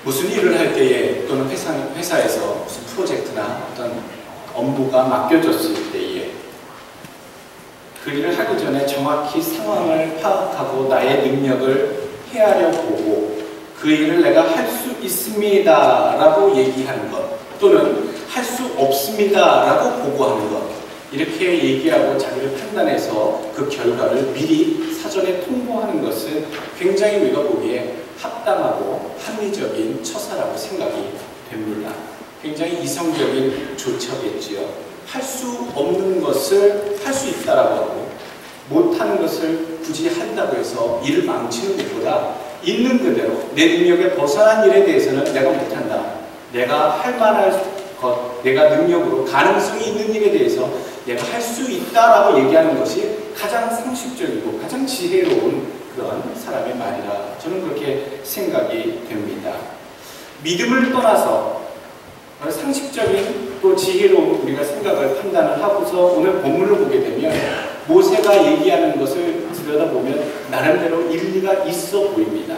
무슨 일을 할 때에 또는 회사에서 무슨 프로젝트나 어떤 업무가 맡겨졌을 때에 그 일을 하기 전에 정확히 상황을 파악하고 나의 능력을 헤아려 보고 그 일을 내가 할 수 있습니다 라고 얘기하는 것, 또는 할 수 없습니다 라고 보고하는 것, 이렇게 얘기하고 자기를 판단해서 그 결과를 미리 사전에 통보하는 것은 굉장히 우리가 보기에 합당하고 합리적인 처사라고 생각이 됩니다. 굉장히 이성적인 조처겠지요. 할 수 없는 것을 할 수 있다라고 하고 못하는 것을 굳이 한다고 해서 일을 망치는 것보다 있는 그대로 내 능력에 벗어난 일에 대해서는 내가 못한다, 내가 할 만한 것, 내가 능력으로 가능성이 있는 일에 대해서 내가 할 수 있다라고 얘기하는 것이 가장 상식적이고 가장 지혜로운 그런 사람의 말이라 저는 그렇게 생각이 됩니다. 믿음을 떠나서 상식적인 또 지혜로운 우리가 생각을 판단을 하고서 오늘 본문을 보게 되면 모세가 얘기하는 것을 들여다보면 나름대로 일리가 있어 보입니다.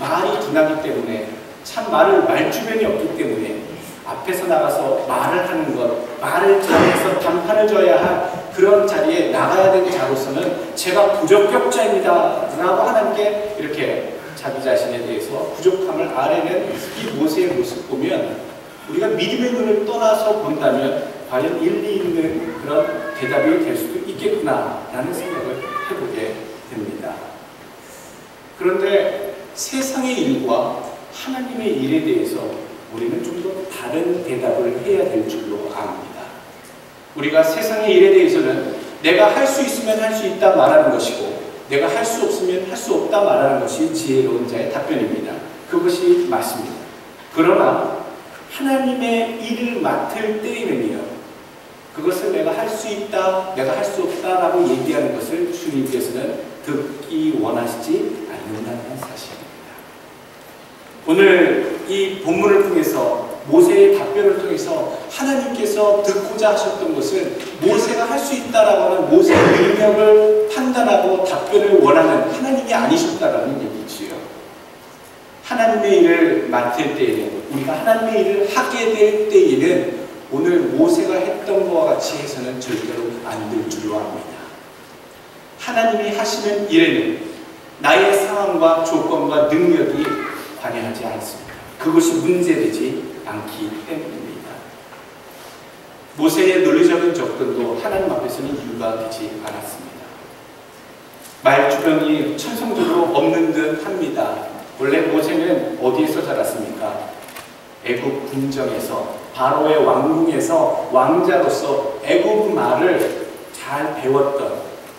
말이 둔하기 때문에, 참 말주변이 없기 때문에 앞에서 나가서 말을 하는 것, 말을 잘해서 단판을 져야 할 그런 자리에 나가야 되는 자로서는 제가 부적격자입니다 라고 하나님께 이렇게 자기 자신에 대해서 부족함을 아뢰는 이 모세의 모습 보면 우리가 믿음의 눈을 떠나서 본다면 과연 일리 있는 그런 대답이 될 수도 있겠구나 라는 생각을 해보게 됩니다. 그런데 세상의 일과 하나님의 일에 대해서 우리는 좀 더 다른 대답을 해야 될 줄로 압니다. 우리가 세상의 일에 대해서는 내가 할 수 있으면 할 수 있다 말하는 것이고 내가 할 수 없으면 할 수 없다 말하는 것이 지혜로운 자의 답변입니다. 그것이 맞습니다. 그러나 하나님의 일을 맡을 때에는요, 그것을 내가 할 수 있다, 내가 할 수 없다라고 얘기하는 것을 주님께서는 듣기 원하시지 않는다는 사실입니다. 오늘 이 본문을 통해서 모세의 답변을 통해서 하나님께서 듣고자 하셨던 것은 모세가 할 수 있다라고 하는 모세의 능력을 판단하고 답변을 원하는 하나님이 아니셨다라는 얘기지요. 하나님의 일을 맡을 때에는, 우리가 하나님의 일을 하게 될 때에는 오늘 모세가 했던 것과 같이 해서는 절대로 안 될 줄로 압니다. 하나님이 하시는 일에는 나의 상황과 조건과 능력이 관여하지 않습니다. 그것이 문제되지 않기 때문입니다. 모세의 논리적인 접근도 하나님 앞에서는 이유가 되지 않았습니다. 말주변이 천성적으로 없는 듯 합니다. 원래 모세는 어디에서 자랐습니까? 애굽 궁정에서, 바로의 왕궁에서 왕자로서 애굽 말을 잘 배웠던,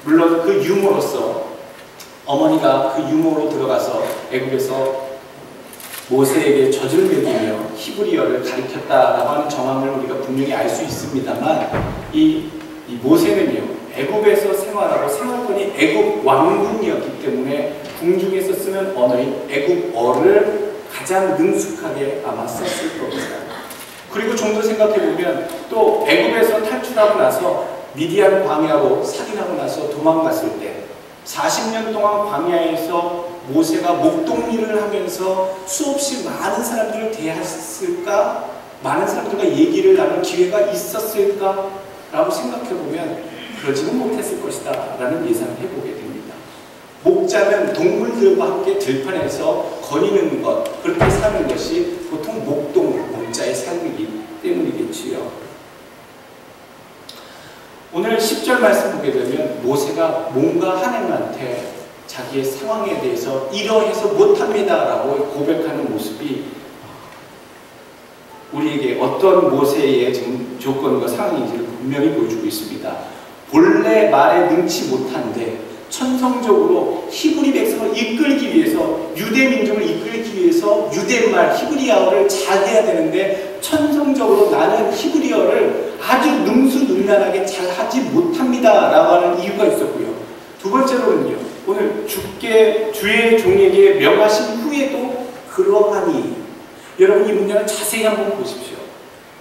물론 그 유모로서 어머니가 그 유모로 들어가서 애굽에서 모세에게 젖을 먹이며 히브리어를 가르쳤다라고 하는 정황을 우리가 분명히 알 수 있습니다만, 이 모세는요, 애굽에서 생활하고 생활권이 애굽 왕궁이었기 때문에 궁중에서 쓰는 언어인 애굽어를 가장 능숙하게 아마 썼을 겁니다. 그리고 좀 더 생각해보면 또 애굽에서 탈출하고 나서 미디안 광야로 살인하고 나서 도망갔을 때 40년 동안 광야에서 모세가 목동일을 하면서 수없이 많은 사람들을 대했을까? 많은 사람들과 얘기를 나눌 기회가 있었을까? 라고 생각해보면 그러지는 못했을 것이다 라는 예상을 해보게 됩니다. 목자는 동물들과 함께 들판에서 거니는 것, 그렇게 사는 것이 보통 목자의 삶이기 때문이겠지요. 오늘 10절 말씀 보게 되면 모세가 뭔가 하나님한테 자기의 상황에 대해서 이러해서 못합니다 라고 고백하는 모습이 우리에게 어떤 모세의 지금 조건과 상황인지를 분명히 보여주고 있습니다. 본래 말에 능치 못한데 천성적으로 히브리 백성을 이끌기 위해서, 유대 민족을 이끌기 위해서 유대말 히브리어를 잘해야 되는데 천성적으로 나는 히브리어를 아주 능수능란하게 잘하지 못합니다 라고 하는 이유가 있었고요. 두 번째로는요, 오늘 주의 종에게 명하신 후에도 그러하니, 여러분 이 문장을 자세히 한번 보십시오.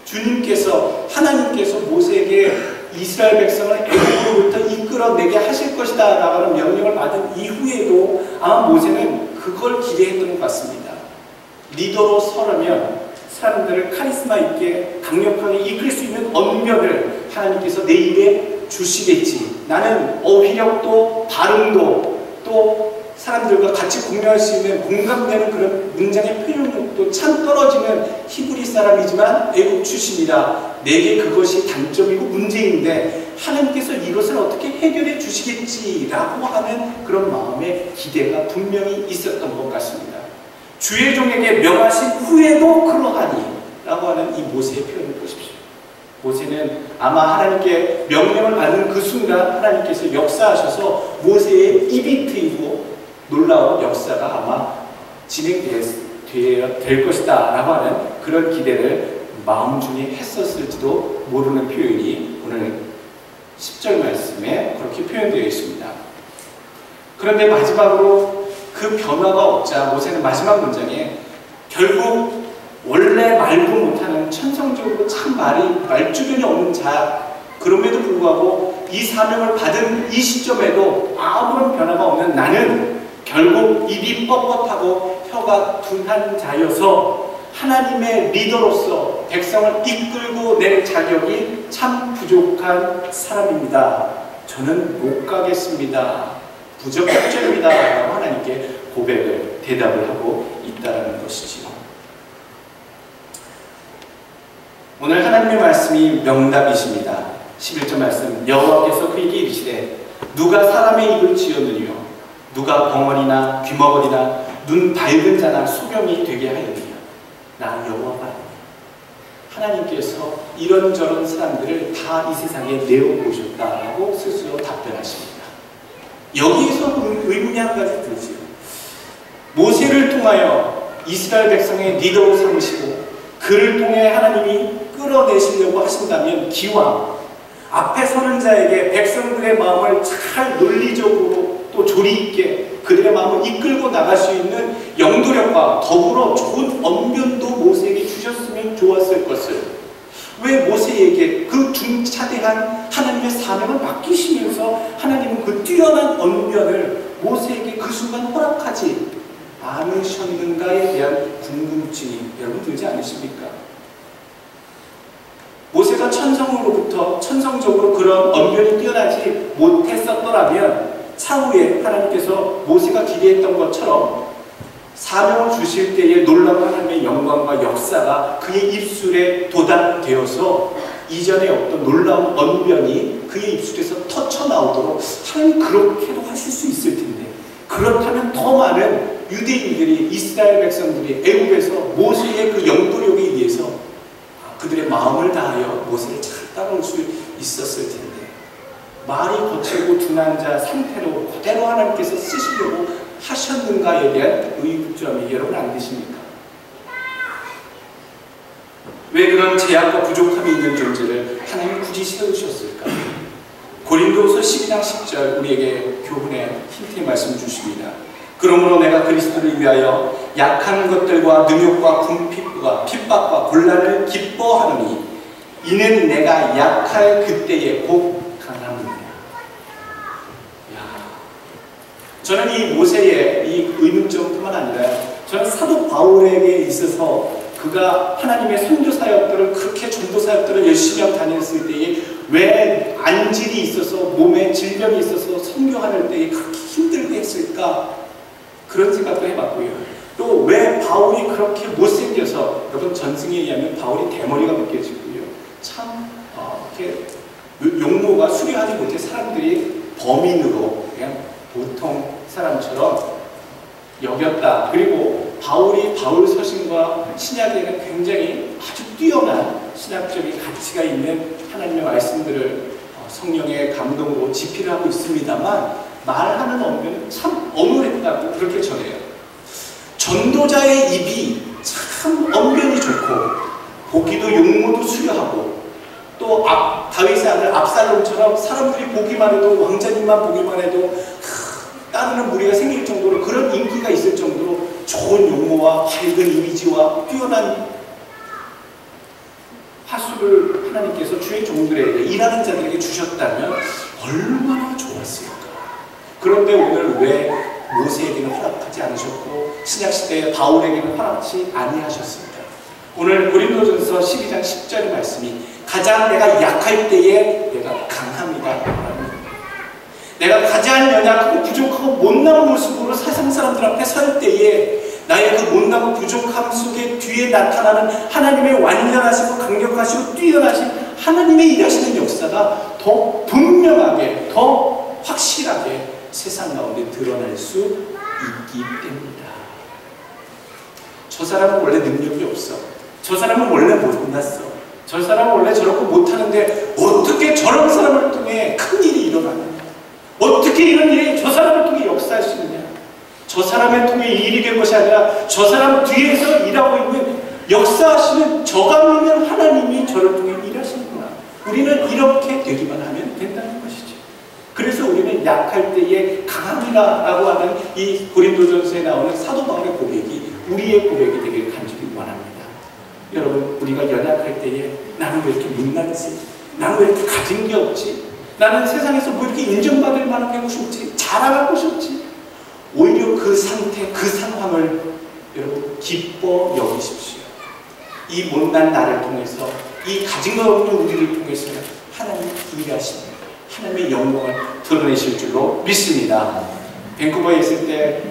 주님께서, 하나님께서 모세에게 이스라엘 백성을 애굽으로부터 이끌어내게 하실 것이다 라고 하는 명령을 받은 이후에도 아마 모세는 그걸 기대했던 것 같습니다. 리더로 서려면 사람들을 카리스마 있게 강력하게 이끌 수 있는 언변을 하나님께서 내 입에 주시겠지. 나는 어휘력도 발음도 또 사람들과 같이 공유할 수 있는 공감되는 그런 문장의 표현력도 참 떨어지는 히브리 사람이지만 애국 출신이라 내게 그것이 단점이고 문제인데 하나님께서 이것을 어떻게 해결해 주시겠지라고 하는 그런 마음의 기대가 분명히 있었던 것 같습니다. 주의 종에게 명하신 후에도 그러하니 라고 하는 이 모세의 표현을 보십시오. 모세는 아마 하나님께 명령을 받는 그 순간 하나님께서 역사하셔서 모세의 입이 트이고 놀라운 역사가 아마 진행될 것이다 라고 하는 그런 기대를 마음 중에 했었을지도 모르는 표현이 오늘 10절 말씀에 그렇게 표현되어 있습니다. 그런데 마지막으로 그 변화가 없자 모세는 마지막 문장에 결국 원래 말도 못하는 천성적으로 참 말주변이 없는 자, 그럼에도 불구하고 이 사명을 받은 이 시점에도 아무런 변화가 없는 나는 결국 입이 뻣뻣하고 혀가 둔한 자여서 하나님의 리더로서 백성을 이끌고 낼 자격이 참 부족한 사람입니다. 저는 못 가겠습니다. 부적격자입니다. 라고 하나님께 고백을 대답을 하고 있다는 것이지요. 오늘 하나님의 말씀이 명답이십니다. 11절 말씀, 여호와께서 그에게 이르시되 누가 사람의 입을 지었느냐 누가 벙어리나 귀머거리나 눈 밝은 자나 소경이 되게 하였느냐 나 여호와가 아니냐. 하나님께서 이런저런 사람들을 다 이 세상에 내어보셨다라고 스스로 답변하십니다. 여기에서 의문이 한 가지 들지요. 모세를 통하여 이스라엘 백성의 리더로 삼으시고 그를 통해 하나님이 끌어내시려고 하신다면 기왕 앞에 서는 자에게 백성들의 마음을 잘 논리적으로 또 조리 있게 그들의 마음을 이끌고 나갈 수 있는 영도력과 더불어 좋은 언변도 모세에게 주셨으면 좋았을 것을 왜 모세에게 그 중차대한 하나님의 사명을 맡기시면서 하나님은 그 뛰어난 언변을 모세에게 그 순간 허락하지 않으셨는가에 대한 궁금증이 여러분 들지 않으십니까? 모세가 천성적으로 그런 언변이 뛰어나지 못했었더라면 차후에 하나님께서 모세가 기대했던 것처럼 사명을 주실 때에 놀라운 하나님의 영광과 역사가 그의 입술에 도달되어서 이전에 없던 놀라운 언변이 그의 입술에서 터쳐나오도록 하나님 그렇게도 하실 수 있을 텐데 그렇다면 더 많은 유대인들이 이스라엘 백성들이 애굽에서 모세의 그 영도력에 의해서 그들의 마음을 다하여 모세를 잘 따라올 수 있었을 텐데 말이 거칠고 둔한 자 상태로 그대로 하나님께서 쓰시려고 하셨는가에 대한 의구점이 여러분 안 되십니까? 왜 그런 제약과 부족함이 있는 존재를 하나님이 굳이 세우셨을까? 고린도후서 12장 10절 우리에게 교훈의 힌트의 말씀 주십니다. 그러므로 내가 그리스도를 위하여 약한 것들과 능욕과 궁핍과 핍박과 곤란을 기뻐하노니 이는 내가 약할 그때에 곧 강함이니라. 저는 이 모세의 이 의문점뿐만 아니라 저는 사도 바울에게 있어서 그가 하나님의 선교 사역들을 그렇게 전도 사역들을 열심히 하고 다녔을 때에 왜 안질이 있어서 몸에 질병이 있어서 선교하는 때에 그렇게 힘들게 했을까? 그런 생각도 해봤고요. 또 왜 바울이 그렇게 못생겨서 여러분 전승에 의하면 바울이 대머리가 느껴지고요. 참 이렇게 용모가 수려하지 못해 사람들이 범인으로 그냥 보통 사람처럼 여겼다. 그리고 바울이 바울 서신과 신약에는 굉장히 아주 뛰어난 신학적인 가치가 있는 하나님의 말씀들을 성령의 감동으로 집필을 하고 있습니다만 말하는 언변은 참 어눌했다고 그렇게 전해요. 전도자의 입이 참 언변이 좋고 보기도 용모도 수려하고 또 다윗의 아들 압살롬처럼 사람들이 보기만 해도 왕자님만 보기만 해도 따르는 무리가 생길 정도로 그런 인기가 있을 정도로 좋은 용모와 밝은 이미지와 뛰어난 화술을 하나님께서 주의 종들에게 일하는 자들에게 주셨다면 얼마나 좋았을까. 그런데 오늘 왜 모세에게는 허락하지 않으셨고 신약시대의 바울에게는 허락하지 아니하셨습니다. 오늘 고린도전서 12장 10절의 말씀이 가장 내가 약할 때에 내가 강함이다. 내가 가장 연약하고 부족하고 못난 모습으로 세상 사람들 앞에 설 때에 나의 그 못나고 부족함 속에 뒤에 나타나는 하나님의 완전하시고 강력하시고 뛰어나신 하나님의 일하시는 역사가 더 분명하게, 더 확실하게 세상 가운데 드러날 수 있기 때문이다. 저 사람은 원래 능력이 없어. 저 사람은 원래 못났어. 저 사람은 원래 저렇게 못하는데 어떻게 저런 사람을 통해 큰 일이 일어나느냐? 어떻게 이런 일이 저 사람을 통해 역사할 수 있느냐? 저 사람을 통해 이 일이 된 것이 아니라 저 사람 뒤에서 일하고 있는 역사하시는 저가 있는 하나님이 저를 통해 일하시는구나. 우리는 이렇게 되기만 하면 된다는 것이죠. 그래서 우리는 약할 때에 강함이라고 하는 이 고린도전서에 나오는 사도 바울의 고백이 우리의 고백이 되길 간절히 원합니다. 여러분, 우리가 연약할 때에 나는 왜 이렇게 못났지? 나는 왜 이렇게 가진 게 없지? 나는 세상에서 뭐 이렇게 인정받을 만한 것이 없지? 자랑할 것이 없지? 오히려 그 상태, 그 상황을 여러분 기뻐 여기십시오. 이 못난 나를 통해서, 이 가진 것 없는 우리를 통해서 하나님이 일하십니다. 하나님의 영광을 드러내실 줄로 믿습니다. 밴쿠버에 있을 때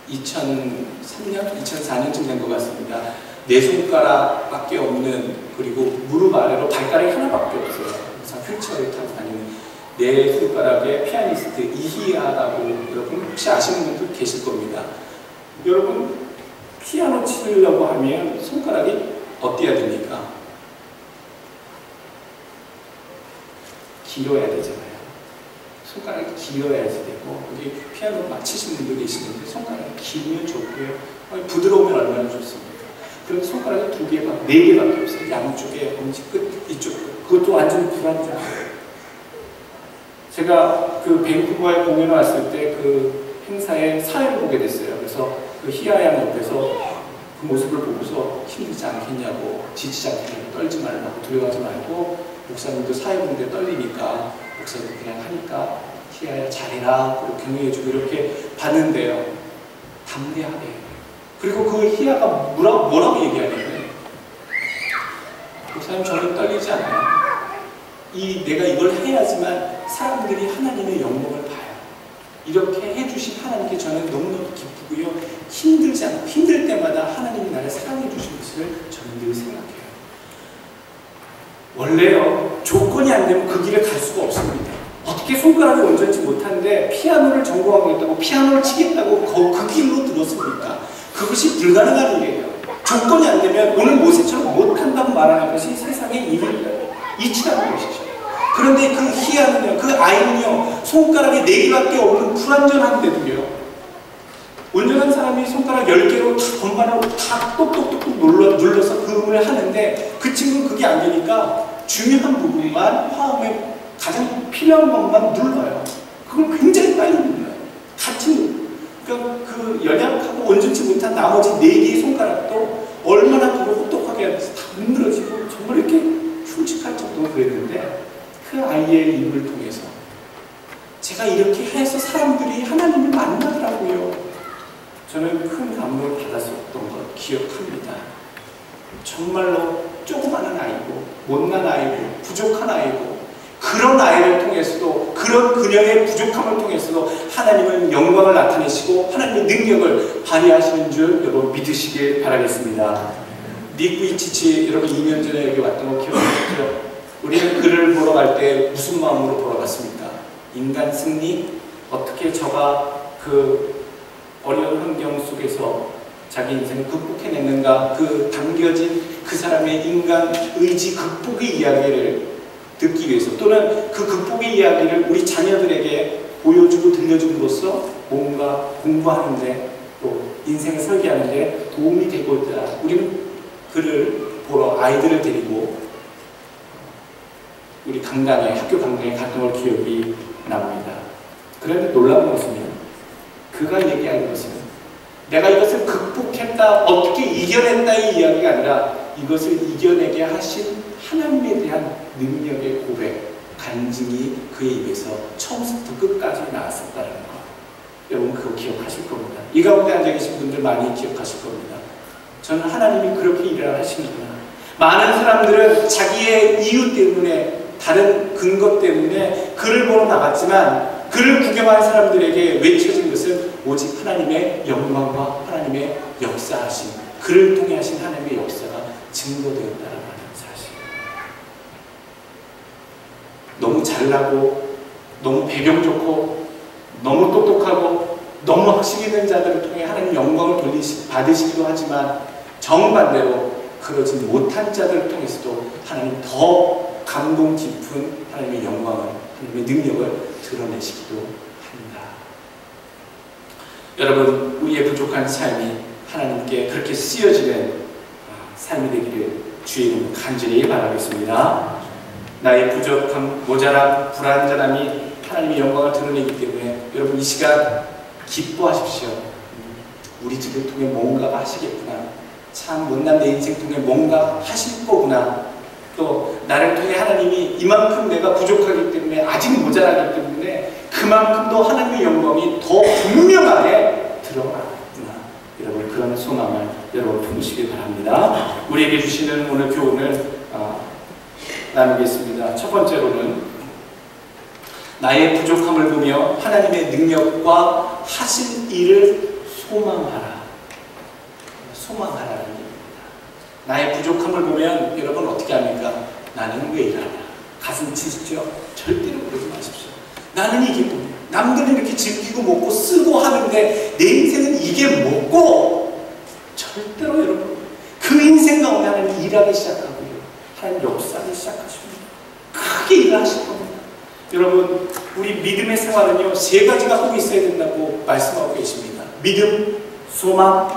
2003년, 2004년쯤 된 것 같습니다. 네 손가락밖에 없는, 그리고 무릎 아래로 발가락이 하나밖에 없어요. 그래서 휠체어를 타고 다니는 네 손가락의 피아니스트 이희아라고 여러분 혹시 아시는 분들 계실 겁니다. 여러분, 피아노 치려고 하면 손가락이 어때야 됩니까? 길어야 되잖아요. 손가락이 길어야지 되고, 여기 피아노 막 치시는 분들 계시는데 손가락이 길면 좋고요. 부드러우면 얼마나 좋습니까? 그럼 손가락이 두 개, 네 개밖에 없어요. 양쪽에 엄지 끝, 이쪽 끝. 그것도 완전히 불안정해요. 제가 그 밴쿠버에 공연을 왔을 때 그 행사에 사회를 보게 됐어요. 그래서 그 희아 양 옆에서 그 모습을 보고서 힘들지 않겠냐고, 지치지 않겠냐고, 떨지 말라고, 두려워하지 말고, 목사님도 사회 보는데 떨리니까 목사님도 그냥 하니까 희아야 잘해라, 그리고 격려해주고 이렇게 봤는데요. 담대하게. 그리고 그 희아가 뭐라고 얘기하냐면, 목사님 저는 떨리지 않아요. 내가 이걸 해야지만 사람들이 하나님의 영광을 봐요. 이렇게 해주신 하나님께 저는 너무너무 기쁘고요. 힘들지 않고, 힘들 때마다 하나님이 나를 사랑해 주신 것을 저는 늘 생각해요. 원래요, 조건이 안 되면 그 길을 갈 수가 없습니다. 어떻게 손가락이 온전치 못한데 피아노를 전공하겠다고, 피아노를 치겠다고 그 길로 들었습니까? 그것이 불가능한 일이에요. 조건이 안 되면 오늘 모세처럼 못한다고 말하는 것이 세상의 일입니다. 이치라는 것이죠. 그런데 그 희아는요, 그 아이는요, 손가락이 4개밖에 없는 불완전한데도요, 온전한 사람이 손가락 10개로 다 건반으로 다 똑똑똑똑 눌러서 그 음을 하는데, 그 친구는 그게 안 되니까 중요한 부분만, 화음에 가장 필요한 것만 눌러요. 그걸 굉장히 빨리 눌러요. 같이 눌러요. 그러니까 그 연약하고 온전치 못한 나머지 4개의 손가락도 얼마나 그걸 혹독하게 하면서 다 문드러지고 정말 이렇게 흉측할 정도로 그랬는데, 그 아이의 입을 통해서 제가 이렇게 해서 사람들이 하나님을 만나더라고요. 저는 큰 감동을 받았었던 걸 기억합니다. 정말로 조그마한 아이고, 못난 아이고, 부족한 아이고, 그런 아이를 통해서도, 그런 그녀의 부족함을 통해서도 하나님은 영광을 나타내시고 하나님의 능력을 발휘하시는 줄 여러분 믿으시길 바라겠습니다. 닉 부이치치 여러분 2년 전에 여기 왔던 거 기억하시죠? 우리는 그를 보러 갈 때 무슨 마음으로 보러 갔습니까? 인간 승리? 어떻게 저가 그 어려운 환경 속에서 자기 인생을 극복해냈는가, 그 담겨진 그 사람의 인간 의지 극복의 이야기를 듣기 위해서, 또는 그 극복의 이야기를 우리 자녀들에게 보여주고 들려줌으로써 뭔가 공부하는데, 또 인생을 설계하는데 도움이 되고자 우리는 그를 보러 아이들을 데리고 우리 강당에, 학교 강당에 갔던 걸 기억이 납니다. 그런데 놀라운 것은 그가 얘기하는 것은 내가 이것을 극복했다, 어떻게 이겨냈다의 이야기가 아니라 이것을 이겨내게 하신 하나님에 대한 능력의 고백, 간증이 그의 입에서 처음부터 끝까지 나왔었다는 것. 여러분 그거 기억하실 겁니다. 이 가운데 앉아 계신 분들 많이 기억하실 겁니다. 저는 하나님이 그렇게 일을 하시는구나. 많은 사람들은 자기의 이유 때문에, 다른 근거 때문에 그를 보러 나갔지만 그를 구경한 사람들에게 외쳐진 것은 오직 하나님의 영광과 하나님의 역사하심, 그를 통해 하신 하나님의 역사가 증거되었다라는 사실. 너무 잘나고 너무 배경 좋고 너무 똑똑하고 너무 학식이 있는 자들을 통해 하나님 영광을 받으시기도 하지만 정반대로 그러지 못한 자들을 통해서도 하나님 더 감동 깊은 하나님의 영광을, 하나님의 능력을 드러내시기도 합니다. 여러분, 우리의 부족한 삶이 하나님께 그렇게 쓰여지는 삶이 되기를 주의 이름으로 간절히 바라겠습니다. 나의 부족함, 모자람, 불완전함이 하나님의 영광을 드러내기 때문에 여러분 이 시간 기뻐하십시오. 우리 집을 통해 뭔가 하시겠구나. 참 못난 내 인생 통해 뭔가 하실 거구나. 또 나를 통해 하나님이 이만큼 내가 부족하기 때문에, 아직 모자라기 때문에 그만큼도 하나님의 영광이 더 분명하게 드러나구나. 여러분 그런 소망을 여러분 품으시길 바랍니다. 우리에게 주시는 오늘 교훈을 나누겠습니다. 첫 번째로는 나의 부족함을 보며 하나님의 능력과 하신 일을 소망하라. 소망하라는 얘기입니다. 나의 부족함을 보면 여러분 어떻게 합니까? 나는 왜 이러냐? 가슴 치시죠? 절대로 그러지 마십시오. 나는 이게 뭐냐? 남들은 이렇게 즐기고 먹고 쓰고 하는데 내 인생은 이게 뭐고? 절대로 여러분 그 인생 가운데 하나님 일하기 시작하고요. 하나님 역사하기 시작하십니다. 크게 일을 하실 겁니다. 여러분 우리 믿음의 생활은요 3가지가 꼭 있어야 된다고 말씀하고 계십니다. 믿음, 소망,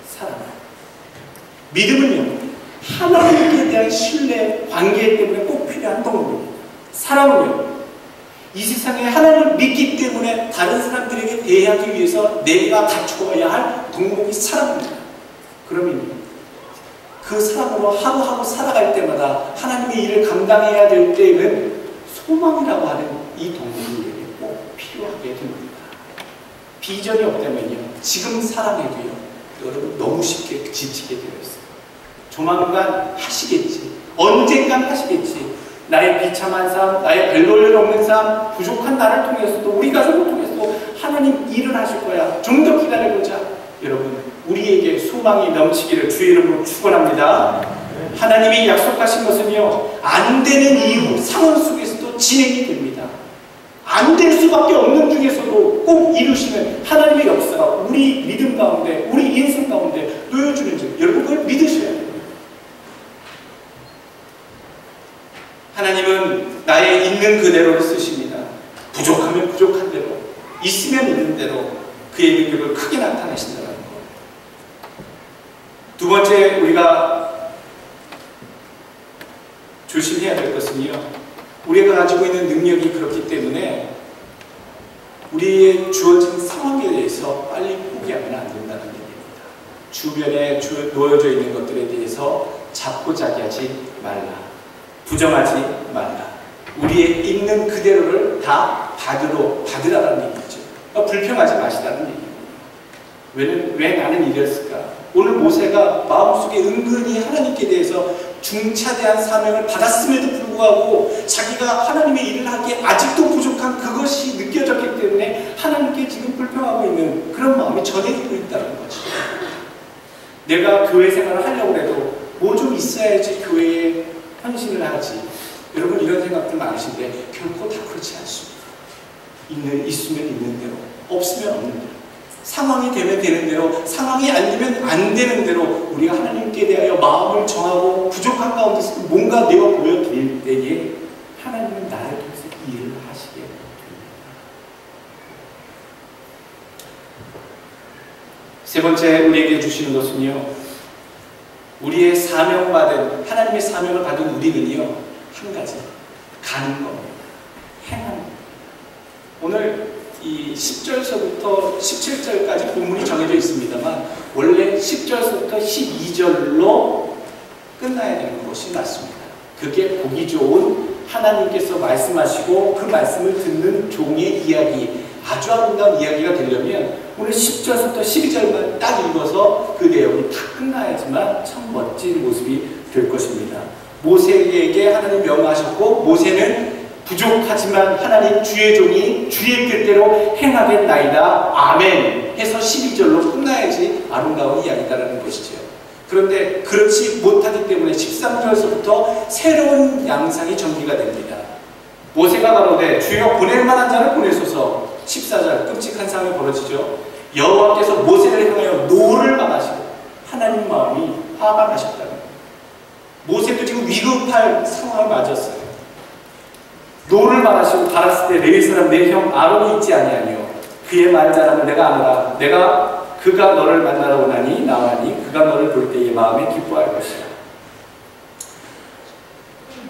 사랑. 믿음은요 하나님께 대한 신뢰, 관계 때문에 꼭 필요한 동물입니다. 사랑은요 이 세상에 하나님을 믿기 때문에 다른 사람들에게 대하기 위해서 내가 갖추어야 할 덕목이 사랑입니다. 그러면 그 사랑으로 하루하루 살아갈 때마다 하나님의 일을 감당해야 될 때에는 소망이라고 하는 이 덕목이 꼭 필요하게 됩니다. 비전이 없다면요 지금 사랑해도요 여러분 너무 쉽게 지치게 되어 있어요. 조만간 하시겠지, 언젠간 하시겠지. 나의 비참한 삶, 나의 별 볼 일 없는 삶, 부족한 나를 통해서도, 우리 가족을 통해서도 하나님 일을 하실 거야. 좀 더 기다려보자. 여러분 우리에게 소망이 넘치기를 주의 이름으로 축원합니다. 하나님이 약속하신 것은요 안 되는 이유, 상황 속에서도 진행이 됩니다. 안 될 수밖에 없는 중에서도 꼭 이루시는 하나님의 역사가 우리 믿음 가운데, 우리 인생 가운데 놓여주는 줄 여러분 그걸 믿으셔야 돼요. 하나님은 나의 있는 그대로를 쓰십니다. 부족하면 부족한 대로, 있으면 있는 대로 그의 능력을 크게 나타내신다는 것. 두 번째 우리가 조심해야 될 것은요 우리가 가지고 있는 능력이 그렇기 때문에 우리의 주어진 상황에 대해서 빨리 포기하면 안 된다는 얘기입니다. 주변에 놓여져 있는 것들에 대해서 자포자기하지 말라. 부정하지 말라. 우리의 있는 그대로를 다 받으라는 얘기죠. 불평하지 마시라는 얘기입니다. 왜 나는 이랬을까? 오늘 모세가 마음속에 은근히 하나님께 대해서 중차대한 사명을 받았음에도 불구하고 자기가 하나님의 일을 하기에 아직도 부족한 그것이 느껴졌기 때문에 하나님께 지금 불평하고 있는 그런 마음이 전해지고 있다는 거죠. 내가 교회 생활을 하려고 해도 뭐 좀 있어야지 교회에 헌신을 하지. 여러분 이런 생각들 많으신데 결코 다 그렇지 않습니다. 있으면 있는 대로, 없으면 없는 대로, 상황이 되면 되는 대로, 상황이 안 되면 안 되는 대로 우리가 하나님께 대하여 마음을 정하고 부족한 가운데서 뭔가 내어 보여드릴 때에 하나님은 나를 통해서 일을 하시게 됩니다. 세 번째 우리에게 주시는 것은요 우리의 사명받은, 하나님의 사명을 받은 우리는요 한 가지, 가는 겁니다. 행하는 겁니다. 오늘 이 10절서부터 17절까지 본문이 정해져 있습니다만 원래 10절서부터 12절로 끝나야 되는 것이 맞습니다. 그게 보기 좋은 하나님께서 말씀하시고 그 말씀을 듣는 종의 이야기, 아주 아름다운 이야기가 되려면 오늘 10절부터 12절만 딱 읽어서 그 내용이 다 끝나야지만 참 멋진 모습이 될 것입니다. 모세에게 하나님 명하셨고 모세는 부족하지만 하나님 주의 종이 주의 뜻대로 행하겠나이다. 아멘 해서 12절로 끝나야지 아름다운 이야기다라는 것이죠. 그런데 그렇지 못하기 때문에 13절에서부터 새로운 양상이 전개가 됩니다. 모세가 가로되 주여 보낼 만한 자를 보내소서. 14절 끔찍한 상황이 벌어지죠. 여호와께서 모세를 향하여 노를 망하시고 하나님 마음이 화가 나셨다는 거예요. 모세도 지금 위급할 상황을 맞았어요. 노를 말하시고 갈았을 때 레위 사람 내 형 아론이 있지 아니하며 그의 말자람을 내가 아노라. 그가 너를 만나러 오나니 나와니 그가 너를 볼 때에 마음에 기뻐할 것이라.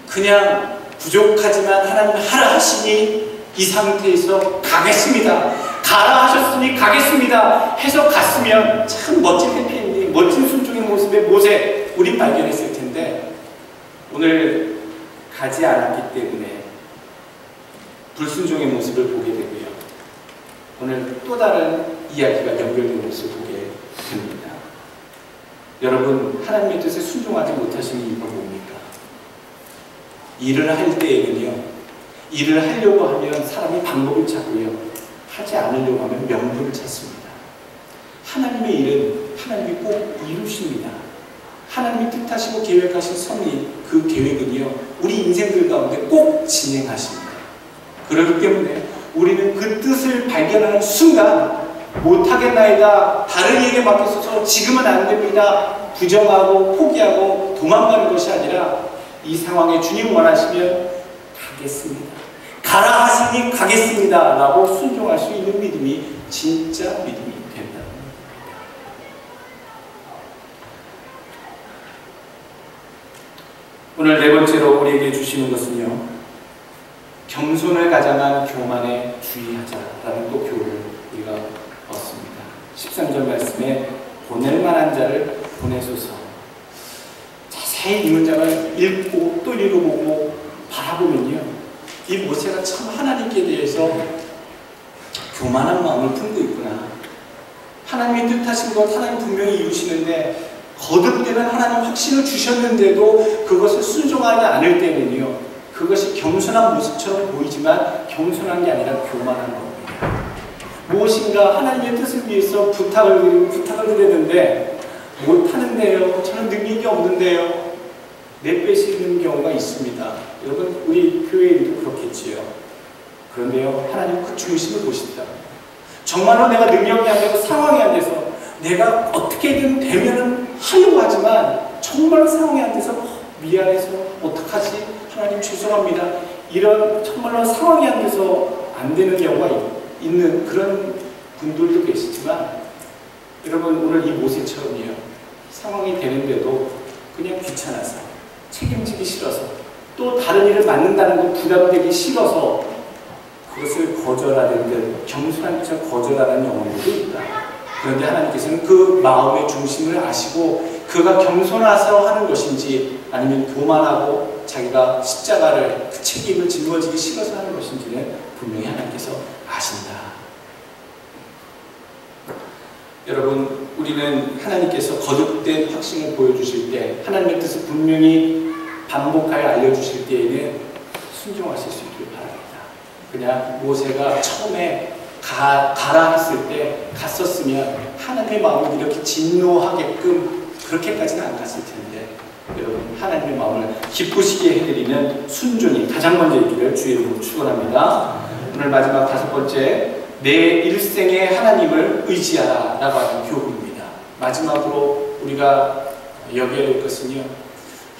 그냥 부족하지만 하나님 하라 하시니 이 상태에서 가겠습니다. 가라 하셨으니 가겠습니다 해서 갔으면 참 멋진 해피엔딩, 멋진 순종의 모습의 모세 우린 발견했을 텐데 오늘 가지 않았기 때문에 불순종의 모습을 보게 되고요. 오늘 또 다른 이야기가 연결된 모습을 보게 됩니다. 여러분, 하나님의 뜻에 순종하지 못하시는 이유가 뭡니까? 일을 할 때에는요, 일을 하려고 하면 사람이 방법을 찾고요, 하지 않으려고 하면 명분을 찾습니다. 하나님의 일은 하나님이 꼭 이루십니다. 하나님이 뜻하시고 계획하신 섭리, 그 계획은요, 우리 인생들 가운데 꼭 진행하십니다. 그렇기 때문에 우리는 그 뜻을 발견하는 순간 못하겠나이다, 다른 이에게 맡겼어서 지금은 안 됩니다, 부정하고 포기하고 도망가는 것이 아니라 이 상황에 주님 원하시면 가겠습니다, 가라 하시니 가겠습니다 라고 순종할 수 있는 믿음이 진짜 믿음이 된다. 오늘 네 번째로 우리에게 주시는 것은요, 겸손을 가장한 교만에 주의하자라는 또 교훈을 우리가 얻습니다. 13절 말씀에 보낼 만한 자를 보내소서. 자세히 이 문장을 읽고 또 읽어보고 바라보면요, 이 모세가 참 하나님께 대해서 교만한 마음을 품고 있구나. 하나님이 뜻하신 것 하나님 분명히 이루시는데 거듭되는 하나님 확신을 주셨는데도 그것을 순종하지 않을 때는요, 그것이 겸손한 모습처럼 보이지만 겸손한 게 아니라 교만한 겁니다. 무엇인가 하나님의 뜻을 위해서 부탁을 드렸는데 못하는데요, 저는 능력이 없는데요, 내빼시는 경우가 있습니다. 여러분, 우리 교회 일도 그렇겠지요. 그런데요, 하나님 그 중심을 보십니다. 정말로 내가 능력이 안 되고 상황이 안 돼서 내가 어떻게든 되면은 하려고 하지만 정말 상황이 안 돼서 미안해서 어떡하지? 하나님 죄송합니다. 이런 정말로 상황이 안 돼서 안 되는 경우가 있는 그런 분들도 계시지만, 여러분, 오늘 이 모세처럼요, 상황이 되는데도 그냥 귀찮아서, 책임지기 싫어서, 또 다른 일을 맡는다는 것 부담되기 싫어서 그것을 거절하는 듯 겸손한 척 거절하는 영혼들도 있다. 그런데 하나님께서는 그 마음의 중심을 아시고 그가 겸손해서 하는 것인지 아니면 교만하고 자기가 십자가를 그 책임을 짊어지기 싫어서 하는 것인지는 분명히 하나님께서 아신다. 여러분, 우리는 하나님께서 거듭된 확신을 보여주실 때, 하나님의 뜻을 분명히 반복하여 알려주실 때에는 순종하실 수 있기를 바랍니다. 그냥 모세가 처음에 가라 했을 때 갔었으면 하나님의 마음을 이렇게 진노하게끔 그렇게까지는 안 갔을 텐데, 여러분, 하나님의 마음을 기쁘시게 해드리는 순종이 가장 먼저 있기를 주의 이름으로 축원합니다. 오늘 마지막 다섯 번째, 내 일생에 하나님을 의지하라 라고 하는 교훈입니다. 마지막으로 우리가 여겨야 할 것은요,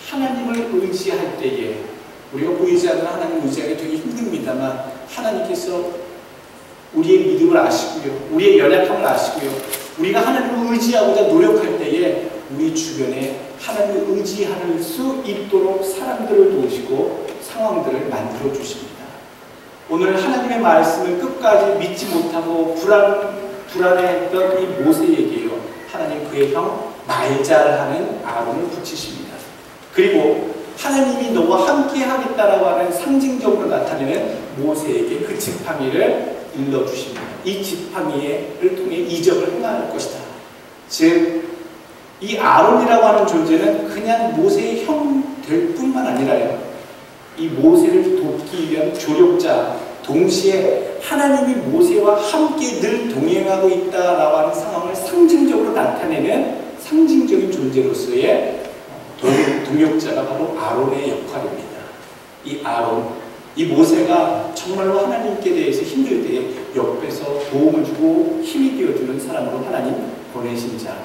하나님을 의지할 때에, 우리가 보이지 않는 하나님을 의지하기 되게 힘듭니다만 하나님께서 우리의 믿음을 아시고요, 우리의 연약함을 아시고요, 우리가 하나님을 의지하고자 노력할 때에 우리 주변에 하나님을 의지할 수 있도록 사람들을 도우시고 상황들을 만들어 주십니다. 오늘 하나님의 말씀을 끝까지 믿지 못하고 불안해했던 이 모세에게요, 하나님 그의 형 말잘하는 아론을 붙이십니다. 그리고 하나님이 너와 함께 하겠다라고 하는 상징적으로 나타내는 모세에게 그 지팡이를 일러주십니다. 이 지팡이를 통해 이적을 행할 것이다. 즉, 이 아론이라고 하는 존재는 그냥 모세의 형 될 뿐만 아니라요, 이 모세를 돕기 위한 조력자, 동시에 하나님이 모세와 함께 늘 동행하고 있다라고 하는 상황을 상징적으로 나타내는 상징적인 존재로서의 동역자가 바로 아론의 역할입니다. 이 아론, 이 모세가 정말로 하나님께 대해서 힘들 때에 옆에서 도움을 주고 힘이 되어주는 사람으로 하나님 보내신 자.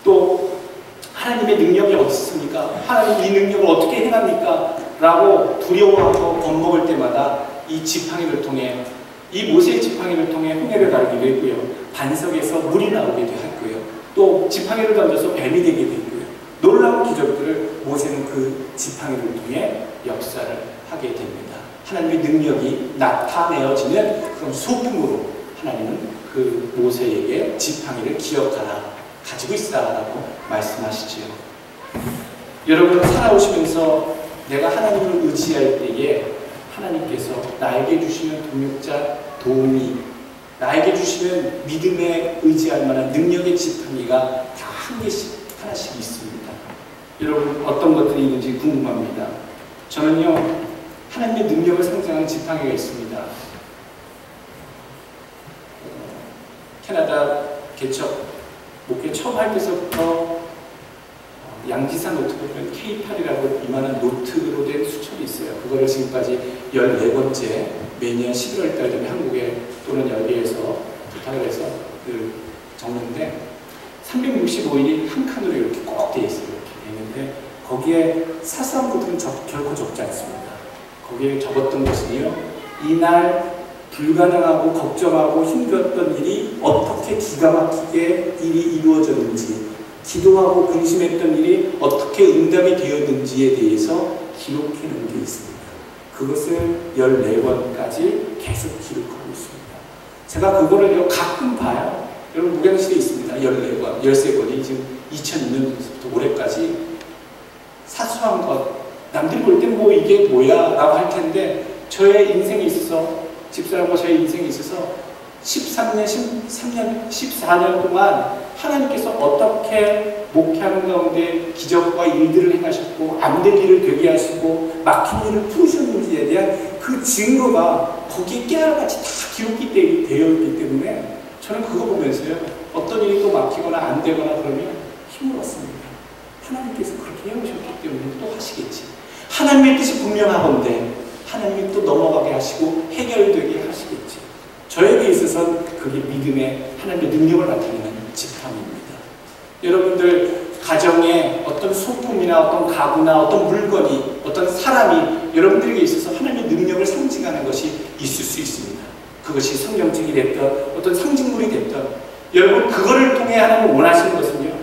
또 하나님의 능력이 어디 있습니까? 하나님 이 능력을 어떻게 행합니까? 라고 두려워하고 겁먹을 때마다 이 지팡이를 통해, 이 모세의 지팡이를 통해 홍해를 가르기도 했고요, 반석에서 물이 나오기도 했고요, 또 지팡이를 던져서 뱀이 되기도 했고요. 놀라운 기적들을 모세는 그 지팡이를 통해 역사를 하게 됩니다. 하나님의 능력이 나타내어지는 그런 소품으로 하나님은 그 모세에게 지팡이를 기억하라, 가지고 있다라고 말씀하시지요. 여러분, 살아오시면서 내가 하나님을 의지할 때에 하나님께서 나에게 주시는 동역자, 도움이, 나에게 주시는 믿음에 의지할 만한 능력의 지팡이가 다 한 개씩 하나씩 있습니다. 여러분, 어떤 것들이 있는지 궁금합니다. 저는요, 하나님의 능력을 상징하는 지팡이가 있습니다. 캐나다 개척 목회 처음 할 때서부터 양지사 노트북은 K8이라고 이만한 노트로 된 수첩이 있어요. 그거를 지금까지 14번째 매년 11월 달 되면 한국에 또는 여기에서 부탁을 해서 적는데 365일이 한 칸으로 이렇게 꼭 되어 있어요. 이렇게 되어 있는데 거기에 사소한 것들은 결코 적지 않습니다. 거기에 적었던 것은요, 이날 불가능하고 걱정하고 힘들었던 일이 어떻게 기가 막히게 일이 이루어졌는지, 기도하고 근심했던 일이 어떻게 응답이 되었는지에 대해서 기록해 놓은 게 있습니다. 그것을 14권까지 계속 기록하고 있습니다. 제가 그거를 가끔 봐요. 여러분, 무경실에 있습니다. 14권, 13권이 지금 2002년부터 올해까지 사소한 것, 남들이 볼 땐 뭐 이게 뭐야 라고 할 텐데, 저의 인생에 있어서, 집사람과 저의 인생에 있어서 14년 동안 하나님께서 어떻게 목회하는 가운데 기적과 일들을 행하셨고, 안 될 일을 되게 하시고, 막힌 일을 풀으셨는지에 대한 그 증거가 거기에 깨알같이 다 기록이 되어 있기 때문에 저는 그거 보면서요, 어떤 일이 또 막히거나 안 되거나 그러면 힘을 얻습니다. 하나님께서 그렇게 해오셨기 때문에 또 하시겠지. 하나님의 뜻이 분명하건대 하나님이 또 넘어가게 하시고 해결되게 하시겠지. 저에게 있어서는 그게 믿음의 하나님의 능력을 나타내는 지팡이입니다. 여러분들 가정에 어떤 소품이나 어떤 가구나 어떤 물건이, 어떤 사람이 여러분들에게 있어서 하나님의 능력을 상징하는 것이 있을 수 있습니다. 그것이 성경책이 됐던 어떤 상징물이 됐던, 여러분 그거를 통해 하나님이 원하시는 것은요,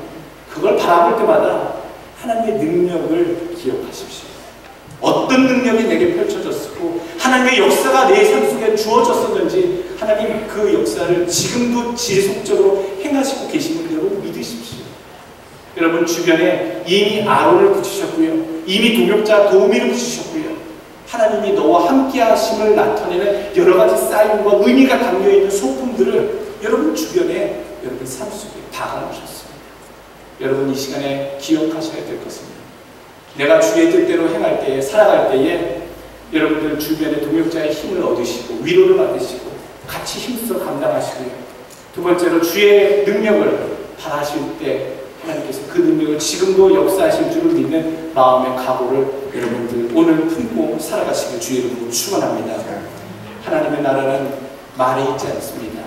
그걸 바라볼 때마다 하나님의 능력을 기억하십시오. 어떤 능력이 내게 펼쳐졌고 하나님의 역사가 내 삶 속에 주어졌었는지 하나님 그 역사를 지금도 지속적으로 행하시고 계시는 여러분 믿으십시오. 여러분 주변에 이미 아론을 붙이셨고요, 이미 동역자 도우미를 붙이셨고요, 하나님이 너와 함께 하심을 나타내는 여러 가지 사인과 의미가 담겨있는 소품들을 여러분 주변에 여러분 삶 속에 박아놓으셨습니다. 여러분 이 시간에 기억하셔야 될 것입니다. 내가 주의 뜻대로 행할 때에, 살아갈 때에 여러분들 주변의 동역자의 힘을 얻으시고 위로를 받으시고 같이 힘써 감당하시고요. 두 번째로 주의 능력을 바라실 때 하나님께서 그 능력을 지금도 역사하실 줄을 믿는 마음의 각오를 여러분들 오늘 품고 살아가시길 주의 이름으로 축원합니다. 하나님의 나라는 말에 있지 않습니다.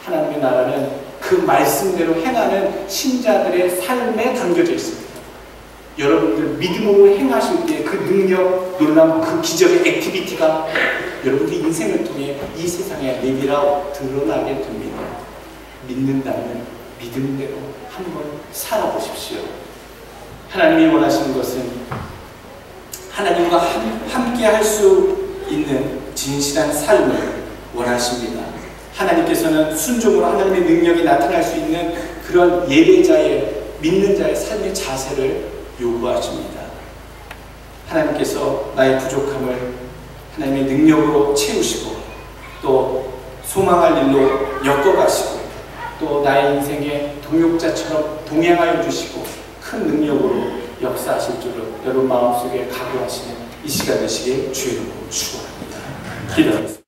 하나님의 나라는 그 말씀대로 행하는 신자들의 삶에 담겨져 있습니다. 여러분들 믿음으로 행하실 때 그 능력, 놀라운 그 기적의 액티비티가 여러분들 인생을 통해 이 세상에 내밀어 드러나게 됩니다. 믿는다면 믿음대로 한번 살아보십시오. 하나님이 원하시는 것은 하나님과 함께 할 수 있는 진실한 삶을 원하십니다. 하나님께서는 순종으로 하나님의 능력이 나타날 수 있는 그런 예배자의, 믿는 자의 삶의 자세를 요구하십니다. 하나님께서 나의 부족함을 하나님의 능력으로 채우시고 또 소망할 일로 엮어가시고 또 나의 인생의 동역자처럼 동행하여 주시고 큰 능력으로 역사하실 줄을 여러분 마음속에 각오하시는 이 시간 되시기에 주의 이름으로 축원합니다. 기도하겠습니다.